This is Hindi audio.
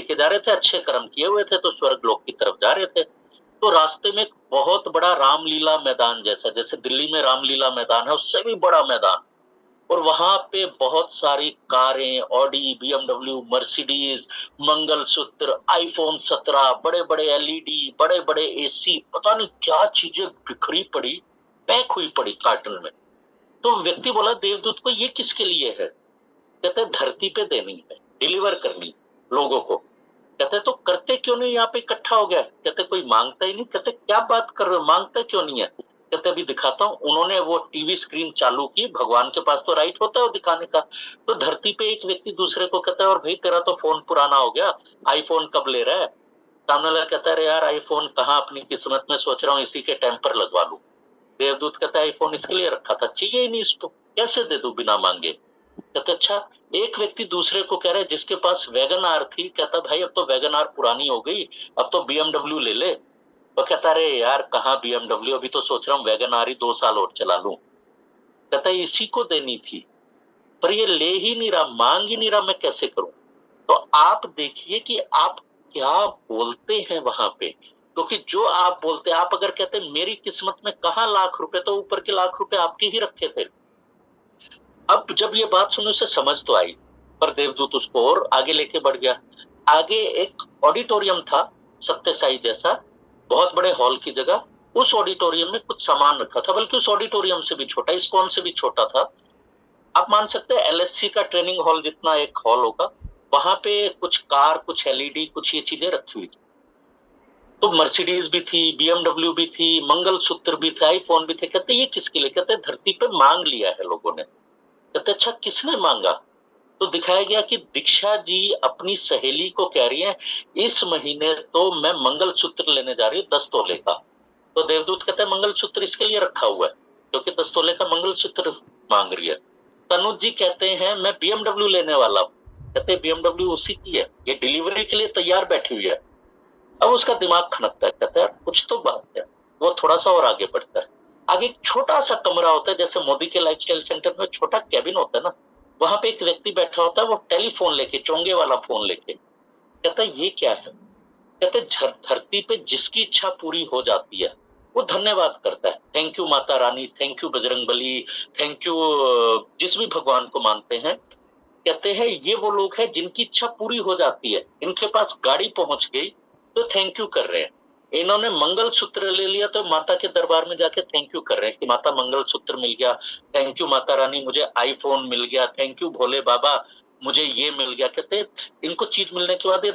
लेके जा रहे थे, अच्छे कर्म किए हुए थे तो स्वर्ग लोक की तरफ जा रहे थे। तो रास्ते में एक बहुत बड़ा रामलीला मैदान जैसा, जैसे दिल्ली में रामलीला मैदान है उससे भी बड़ा मैदान, और वहां पे बहुत सारी कारें, Audi, BMW, Mercedes, mangalsutra, iPhone 17, बड़े बड़े एलईडी, बड़े बड़े एसी, पता नहीं क्या चीजें बिखरी पड़ी, पैक हुई पड़ी कार्टन में। तो व्यक्ति बोला देवदूत को ये किसके लिए है? कहते धरती पे देनी है, डिलीवर करनी लोगों को। कहते तो करते क्यों नहीं, यहाँ पे इकट्ठा हो गया। कहते कोई मांगता ही नहीं। कहते क्या बात कर रहे हो, मांगता क्यों नहीं है? कहते अभी दिखाता हूँ। उन्होंने वो टीवी स्क्रीन चालू की, भगवान के पास तो राइट होता है वो दिखाने का। तो धरती पे एक व्यक्ति दूसरे को कहता है और भाई तेरा तो फोन पुराना हो गया, आईफोन कब ले रहा है? सामने वाला कहता है यार आईफोन कहाँ, अपनी किस्मत में सोच रहा हूँ इसी के टेम्पर लगवा लूं। देवदूत कहता है आईफोन इसके लिए रखा था, चाहिए ही नहीं इसको, कैसे दे दूं बिना मांगे? कहते अच्छा। एक व्यक्ति दूसरे को कह रहा है जिसके पास वैगन आर थी, कहता भाई अब तो वैगन आर पुरानी हो गई, अब तो बीएमडब्ल्यू ले ले। वो कहता अरे यार कहाँ बीएमडब्ल्यू, अभी तो सोच रहा हूँ वैगन आर ही 2 साल और चला लूं। कहता इसी को देनी थी, पर ये ले ही नहीं रहा, मांग ही नहीं रहा, मैं कैसे करूं? तो आप देखिए कि आप क्या बोलते हैं वहां पे, क्योंकि जो आप बोलते हैं, आप अगर कहते मेरी किस्मत में कहाँ लाख रुपए, तो ऊपर के लाख रुपए आपके ही रखे थे। अब जब ये बात सुनी उसे समझ तो आई, पर देवदूत उसको और आगे लेके बढ़ गया। आगे एक ऑडिटोरियम था, सत्य साई जैसा, बहुत बड़े हॉल की जगह। उस ऑडिटोरियम में कुछ सामान रखा था, बल्कि उस ऑडिटोरियम से भी छोटा, इस्कॉन से भी छोटा था। आप मान सकते हैं एलएससी का ट्रेनिंग हॉल जितना एक हॉल होगा। वहां पे कुछ कार, कुछ एलईडी, कुछ ये चीजें रखी हुई थी। तो मर्सिडीज भी थी, बीएमडब्ल्यू भी थी, मंगलसूत्र भी थे, आईफोन भी थे। कहते ये किसके लिए? कहते धरती पे मांग लिया है लोगों ने। कहते अच्छा किसने मांगा? तो दिखाया गया कि दीक्षा जी अपनी सहेली को कह रही है इस महीने तो मैं मंगलसूत्र लेने जा रही हूँ 10 तोले का। तो देवदूत कहते हैं मंगलसूत्र इसके लिए रखा हुआ है क्योंकि 10 तोले का मंगलसूत्र मांग रही है। तनुज जी कहते हैं मैं बीएमडब्ल्यू लेने वाला हूँ। कहते बीएमडब्ल्यू उसी की है, ये डिलीवरी के लिए तैयार बैठी हुई है। अब उसका दिमाग खनकता है, कहता है कुछ तो बात है। वो थोड़ा सा और आगे बढ़ता है। आगे एक छोटा सा कमरा होता है, जैसे मोदी के लाइफस्टाइल सेंटर में छोटा कैबिन होता है ना, वहां पे एक व्यक्ति बैठा होता है, वो टेलीफोन लेके, चोंगे वाला फोन लेके। कहता है ये क्या है? कहते धरती पे जिसकी इच्छा पूरी हो जाती है वो धन्यवाद करता है, thank you Mata Rani, thank you Bajrangbali, thank you जिस भी भगवान को मानते हैं। कहते हैं ये वो लोग हैं जिनकी इच्छा पूरी हो जाती है, इनके पास गाड़ी पहुंच गई तो थैंक यू कर रहे हैं। इन्होंने मंगलसूत्र ले लिया तो माता के दरबार में जाके थैंक यू कर रहे हैं कि माता मंगलसूत्र मिल गया, थैंक यू माता रानी मुझे आईफोन मिल गया, थैंक यू भोले बाबा मुझे ये मिल गया। कहते इनको चीज मिलने के बाद ये